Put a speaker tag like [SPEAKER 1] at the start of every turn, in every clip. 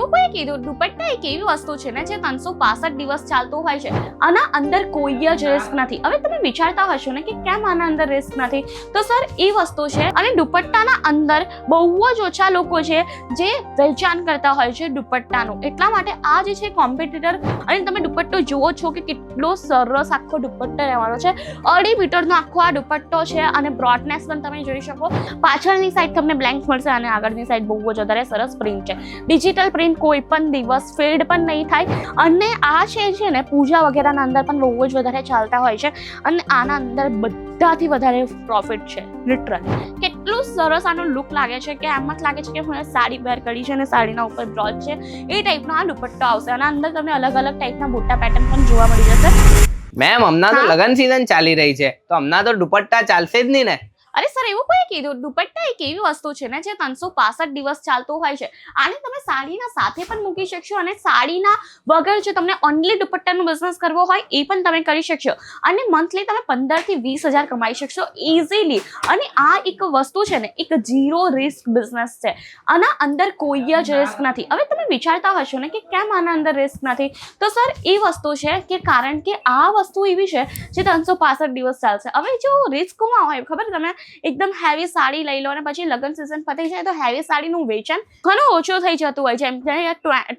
[SPEAKER 1] એવું કોઈ કીધું દુપટ્ટા એક એવી વસ્તુ છે ને જે 365 દિવસ ચાલતું હોય છે, આના અંદર કોઈ જ રિસ્ક નથી. હવે તમે વિચારતા હશો ને કે કેમ આના અંદર રિસ્ક નથી, તો સર એ વસ્તુ છે. અને દુપટ્ટાના અંદર બહુ જ ઓછા લોકો છે જે વેચાણ કરતા હોય છે દુપટ્ટાનું, એટલા માટે આ જે છે કોમ્પિટિટર. અને તમે દુપટ્ટો જુઓ છો કે કેટલો સરસ આખો દુપટ્ટો રહેવાનો છે, 2.5 મીટરનો આખો આ દુપટ્ટો છે. અને બ્રોડનેસ પણ તમે જોઈ શકો. પાછળની સાઈડ તમને બ્લેન્ક મળશે અને આગળની સાઈડ બહુ જ વધારે સરસ પ્રિન્ટ છે. ડિજિટલ પ્રિન્ટ કોઈ પણ દિવસ ફેડ પણ નહીં થાય. અને આ છે ને પૂજા વગેરેના અંદર પણ બહુ જ વધારે ચાલતા હોય છે. અને આના અંદર બધાથી વધારે પ્રોફિટ છે લિટરલી. કેટલું સરસ આનો લુક લાગે છે કે એમ જ લાગે છે કે હું સાડી વેર કરી છે અને સાડીના ઉપર બ્રોચ છે એ ટાઈપનો આ દુપટ્ટો આવશે. અને અંદર તમને અલગ અલગ ટાઈપના બુટ્ટા પેટર્ન પણ જોવા મળી જશે.
[SPEAKER 2] મેમ હમણાં તો લગન સીઝન ચાલી રહી છે, તો હમણાં તો દુપટ્ટા ચાલશે જ નહીં ને?
[SPEAKER 1] અરે સર એવું કોઈ કીધું? દુપટ્ટા એક એવી વસ્તુ છે ને જે 365 દિવસ ચાલતું હોય છે. આને તમે સાડીના સાથે પણ મૂકી શકશો અને સાડીના વગર જો તમને ઓનલી દુપટ્ટાનો બિઝનેસ કરવો હોય એ પણ તમે કરી શકશો. અને મંથલી તમે 15 થી 20 હજાર કમાઈ શકશો ઇઝીલી. અને આ એક વસ્તુ છે ને એક ઝીરો રિસ્ક બિઝનેસ છે, આના અંદર કોઈ જ રિસ્ક નથી. હવે તમે વિચારતા હશો ને કે કેમ આના અંદર રિસ્ક નથી, તો સર એ વસ્તુ છે કે કારણ કે આ વસ્તુ એવી છે જે 365 દિવસ ચાલશે. હવે જો રિસ્કમાં હોય ખબર, તમે એકદમ હેવી સાડી લઈ લો અને પછી લગ્ન સિઝન પતી જાય તો હેવી સાડીનું વેચાણ ઘણું ઓછું થઈ જતું હોય છે, એમ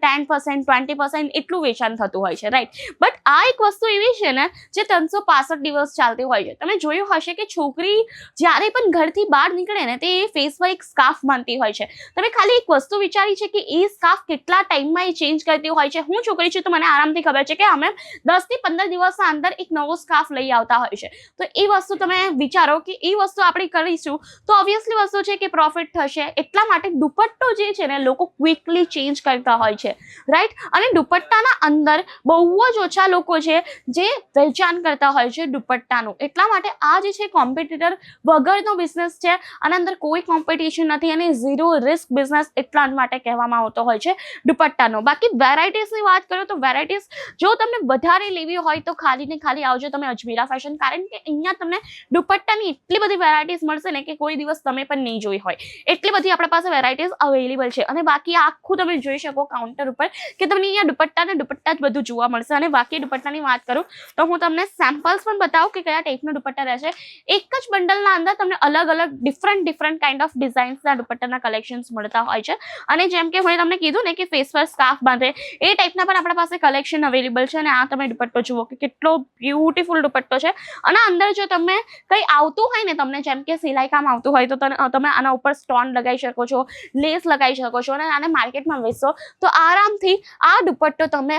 [SPEAKER 1] 10% 20% એટલું વેચાણ થતું હોય છે, રાઈટ. બટ આ એક વસ્તુ એવી છે ને જે 365 દિવસ ચાલતી હોય છે. તમે જોયું હશે કે છોકરી જ્યારે પણ ઘરથી બહાર નીકળે ને તે ફેસ પર એક સ્કાર્ફ બાંધતી હોય છે. તમે ખાલી એક વસ્તુ વિચારી છે કે એ સ્કાર્ફ કેટલા ટાઈમમાં એ ચેન્જ કરતી હોય છે. હું છોકરી છું તો મને આરામથી ખબર છે કે અમે 10 થી 15 દિવસના અંદર એક નવો સ્કાર્ફ લઈ આવતા હોય છે. તો એ વસ્તુ તમે વિચારો કે એ વસ્તુ આપણે કરીશું તો ઓબ્વિયસલી વસ્તુ છે કે પ્રોફિટ થશે. એટલા માટે દુપટ્ટો જે છે ને લોકો ક્વિકલી ચેન્જ કરતા હોય છે, રાઈટ. અને દુપટ્ટાના અંદર બહુ જ ઓછા લોકો છે જે વેચાણ કરતા હોય છે દુપટ્ટાનું, એટલા માટે આ જે છે કોમ્પિટિટર વગરનો બિઝનેસ છે. આના અંદર કોઈ કોમ્પિટિશન નથી અને ઝીરો રિસ્ક બિઝનેસ એટલા માટે કહેવામાં આવતો હોય છે દુપટ્ટાનો. બાકી વેરાયટીઝની વાત કરો તો વેરાયટીઝ જો તમને વધારે લેવી હોય તો ખાલી ને ખાલી આવજો તમે અજમેરા ફેશન, કારણ કે અહીંયા તમને દુપટ્ટાની એટલી બધી વેરાયટીઝ મળશે ને કે કોઈ દિવસ તમે પણ નહીં જોઈ હોય એટલી બધી આપણા પાસે વેરાયટીઝ અવેલેબલ છે. અને બાકી આખું તમે જોઈ શકો કાઉન્ટર ઉપર કે તમને અહીંયા દુપટ્ટા જ બધું જોવા મળશે. અને બાકી દુપટ્ટાની વાત કરું તો હું તમને સેમ્પલ્સ પણ બતાવું કે કયા ટાઈપનો દુપટ્ટા રહેશે. એક જ બંડલના અંદર તમને અલગ અલગ ડિફરન્ટ કાઇન્ડ ઓફ ડિઝાઇન્સના દુપટ્ટાના કલેક્શન્સ મળતા હોય છે. અને જેમ કે મેં તમને કીધું ને કે ફેસ પર સ્કાર્ફ બાંધે એ ટાઈપના પણ આપણા પાસે કલેક્શન અવેલેબલ છે. અને આ તમે દુપટ્ટો જુઓ કે કેટલો બ્યુટીફુલ દુપટ્ટો છે. અને અંદર જો તમે કંઈ આવતું હોય ને, તમને જેમ કે સિલાઈ કામ આવતું હોય તો તમે આના ઉપર સ્ટોન લગાવી શકો છો, લેસ લગાવી શકો છો. અને આને માર્કેટમાં વેચશો તો આરામથી આ દુપટ્ટો તમે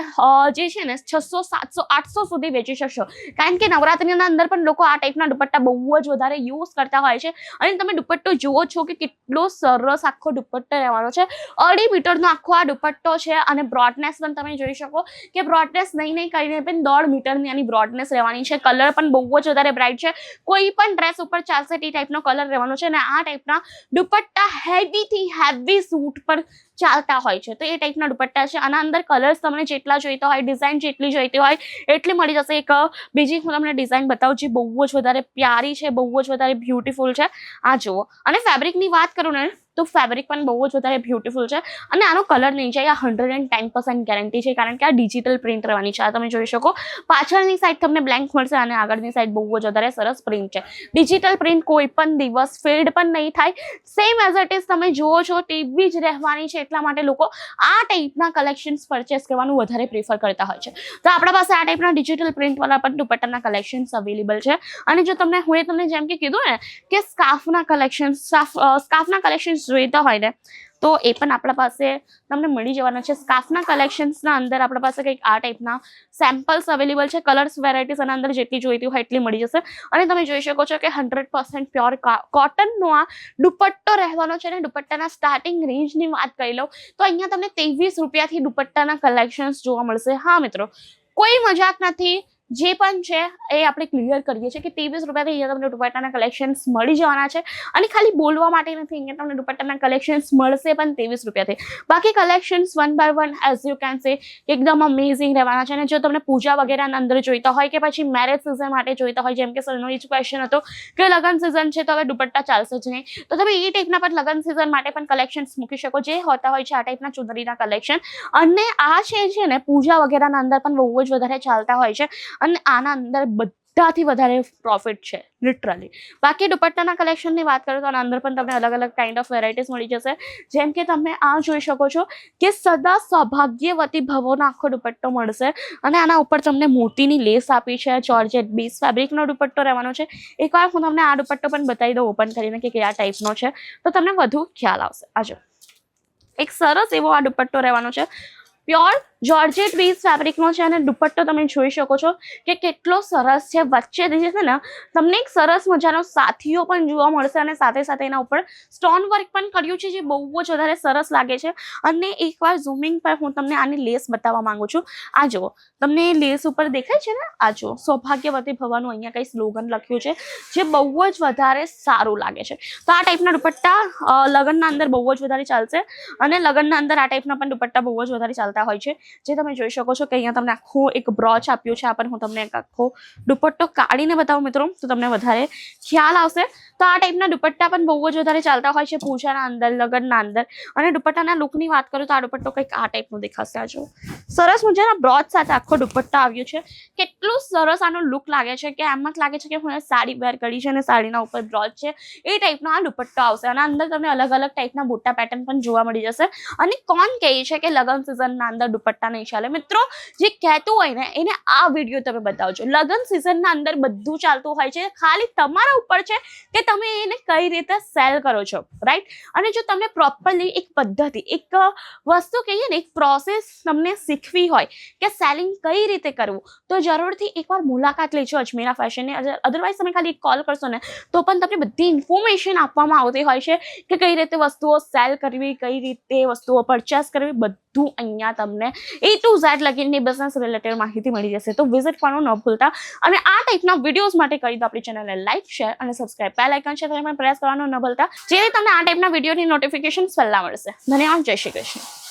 [SPEAKER 1] જે છે ને 600 700 800 સુધી વેચી શકશો. કારણ કે નવરાત્રીના અંદર પણ લોકો આ ટાઈપના દુપટ્ટા બહુ જ વધારે યુઝ કરતા હોય છે. અને તમે દુપટ્ટો જુઓ છો કે કેટલો સરસ આખો દુપટ્ટો રહેવાનો છે, 2.5 મીટરનો આખો આ દુપટ્ટો છે. અને બ્રોડનેસ પણ તમે જોઈ શકો કે બ્રોડનેસ નહીં કરીને પણ 1.5 મીટરની આની બ્રોડનેસ રહેવાની છે. કલર પણ બહુ જ વધારે બ્રાઇટ છે, કોઈ પણ ડ્રેસ ઉપર ચાલશે તે ટાઈપનો કલર રહેવાનો છે. અને આ ટાઈપના દુપટ્ટા હેવીથી હેવી સૂટ પર ચાલતા હોય છે, તો એ ટાઈપના દુપટ્ટા છે. આના અંદર કલર્સ તમને જેટલા જોઈતા હોય, ડિઝાઇન જેટલી જોઈતી હોય એટલી મળી જશે. એક બીજી હું તમને ડિઝાઇન બતાવું જે બહુ જ વધારે પ્યારી છે, બહુ જ વધારે બ્યુટીફુલ છે. આ જુઓ. અને ફેબ્રિકની વાત કરું ને તો ફેબ્રિક પણ બહુ જ વધારે બ્યુટીફુલ છે. અને આનો કલર નહીં જાય, આ 110% ગેરંટી છે, કારણ કે આ ડિજિટલ પ્રિન્ટ રહેવાની છે. આ તમે જોઈ શકો પાછળની સાઈડ તમને બ્લેન્ક મળશે અને આગળની સાઈડ બહુ જ વધારે સરસ પ્રિન્ટ છે. ડિજિટલ પ્રિન્ટ કોઈ પણ દિવસ ફેડ પણ નહીં થાય, સેમ એઝ ઇટ ઇઝ તમે જુઓ છો તેવી જ રહેવાની છે. એટલા માટે લોકો આ ટાઈપના કલેક્શન્સ પરચેસ કરવાનું વધારે પ્રિફર કરતા હોય છે. તો આપણા પાસે આ ટાઈપના ડિજિટલ પ્રિન્ટવાળા પણ દુપટ્ટાના કલેક્શન્સ અવેલેબલ છે. અને જો તમને જેમ કે કીધું ને કે સ્કાર્ફના કલેક્શન્સ જોઈતા હોય ને તો એ પણ આપણા પાસે તમને મળી જવાના છે. સ્કાર્ફના કલેક્શન્સના અંદર આપણા પાસે કંઈક આ ટાઈપના સેમ્પલ્સ અવેલેબલ છે. કલર્સ વેરાયટીઝ આના અંદર જેટલી જોઈતી હોય એટલી મળી જશે. અને તમે જોઈ શકો છો કે 100% પ્યોર કોટનનો આ દુપટ્ટો રહેવાનો છે. અને દુપટ્ટાના સ્ટાર્ટિંગ રેન્જની વાત કરી લો તો અહીંયા તમને 23 રૂપિયાથી દુપટ્ટાના કલેક્શન્સ જોવા મળશે. હા મિત્રો, કોઈ મજાક નથી, જે પણ છે એ આપણે ક્લિયર કરીએ છીએ કે 23 રૂપિયાથી અહીંયા તમને દુપટ્ટાના કલેક્શન્સ મળી જવાના છે. અને ખાલી બોલવા માટે નથી, અહીંયા તમને દુપટ્ટાના કલેક્શન્સ મળશે પણ 23 રૂપિયાથી. બાકી collections one by one as you can say એકદમ અમેઝિંગ રહેવાના છે. અને જો તમને પૂજા વગેરેના અંદર જોઈતા હોય કે પછી મેરેજ સિઝન માટે જોઈતા હોય, જેમ કે સરનો એ જ ક્વેશ્ચન હતો કે લગ્ન સિઝન છે તો હવે દુપટ્ટા ચાલશે જ નહીં, તો તમે એ ટાઈપના પણ લગ્ન સિઝન માટે પણ કલેક્શન્સ મૂકી શકો, જે હોતા હોય છે આ ટાઈપના ચુંદડીના કલેક્શન. અને આ છે ને પૂજા વગેરેના અંદર પણ બહુ જ વધારે ચાલતા હોય છે અને આના અંદર બધાથી વધારે પ્રોફિટ છે લિટરલી. બાકી દુપટ્ટાના કલેક્શનની વાત કરું તો આના અંદર પણ તમને અલગ અલગ કાઇન્ડ ઓફ વેરાયટીઝ મળી જશે. જેમ કે તમે આ જોઈ શકો છો કે સદા સૌભાગ્યવતી ભવોનો આખો દુપટ્ટો મળશે અને આના ઉપર તમને મોતીની લેસ આપી છે. જોર્જેટ બેઝ ફેબ્રિકનો દુપટ્ટો રહેવાનો છે. એકવાર હું તમને આ દુપટ્ટો પણ બતાવી દઉં ઓપન કરીને કે કયા ટાઈપનો છે, તો તમને વધુ ખ્યાલ આવશે. આજો એક સરસ એવો આ દુપટ્ટો રહેવાનો છે. પ્યોર જોર્જેટ બેઝ ફેબ્રિકનો છે અને દુપટ્ટો તમે જોઈ શકો છો કે કેટલો સરસ છે. વચ્ચે જે છે ને તમને એક સરસ મજાનો સાથીઓ પણ જોવા મળશે અને સાથે સાથે એના ઉપર સ્ટોન વર્ક પણ કર્યું છે, જે બહુ જ વધારે સરસ લાગે છે. અને એકવાર ઝૂમિંગ પર હું તમને આની લેસ બતાવવા માંગુ છું. આ જુઓ, તમને લેસ ઉપર દેખાય છે ને, આ જુઓ સૌભાગ્યવતી ભવાનું અહીંયા કંઈ સ્લોગન લખ્યું છે, જે બહુ જ વધારે સારું લાગે છે. તો આ ટાઈપના દુપટ્ટા લગ્નના અંદર બહુ જ વધારે ચાલશે અને લગ્નના અંદર આ ટાઈપના પણ દુપટ્ટા બહુ જ વધારે ચાલતા હોય છે. જે તમે જોઈ શકો છો કે અહીંયા તમને આખો એક બ્રોચ આપ્યો છે. આ પણ હું તમને એક આખો દુપટ્ટો કાઢીને બતાવું મિત્રો, તો તમને વધારે ખ્યાલ આવશે. તો આ ટાઈપના દુપટ્ટા પણ બહુ જ વધારે ચાલતા હોય છે પૂજાના અંદર, લગ્નના અંદર. અને દુપટ્ટાના લુકની વાત કરું તો આ દુપટ્ટો કંઈક આ ટાઈપનો દેખાશે. આ જો સરસ મજાના બ્રોચ સાથે આખો દુપટ્ટો આવ્યો છે. કેટલું સરસ આનો લુક લાગે છે કે એમ જ લાગે છે કે હું સાડી વેર કરી છે અને સાડીના ઉપર બ્રોચ છે, એ ટાઈપનો આ દુપટ્ટો આવશે. અને અંદર તમને અલગ અલગ ટાઈપના બુટ્ટા પેટર્ન પણ જોવા મળી જશે. અને કોણ કહે છે કે લગ્ન સિઝનના અંદર દુપટ્ટા નહીં ચાલે? મિત્રો, જે કહેતું હોય ને એને આ વિડીયો તમે બતાવજો. લગ્ન સિઝનના અંદર બધું ચાલતું હોય છે, ખાલી તમારા ઉપર છે કે તમે એને કઈ રીતે સેલ કરો છો, રાઈટ? અને જો તમને પ્રોપરલી એક પદ્ધતિ, એક વસ્તુ કહીએ ને, એક પ્રોસેસ તમને શીખવી હોય કે સેલિંગ કઈ રીતે કરવું, તો જરૂરથી એકવાર મુલાકાત લેજો અજમેરા ફેશનની. અધરવાઇઝ તમે ખાલી કોલ કરશો ને તો પણ તમને બધી ઇન્ફોર્મેશન આપવામાં આવતી હોય છે કે કઈ રીતે વસ્તુઓ સેલ કરવી, કઈ રીતે વસ્તુઓ પરચેસ કરવી, બધું અહીંયા તમને A to Z લગીની બિઝનેસ રિલેટેડ માહિતી મળી જશે. તો વિઝિટ કરવાનું ન ભૂલતા. અને આ ટાઈપના વિડીયોઝ માટે કરી દો આપણી ચેનલને લાઈક, શેર અને સબસ્ક્રાઇબ. બેલ આઇકન છે તમે પ્રેસ કરવાનું ન ભૂલતા, જેથી તમને આ ટાઈપના વિડીયોની નોટિફિકેશન પહેલા મળશે. ધન્યવાદ. જય શ્રી કૃષ્ણ.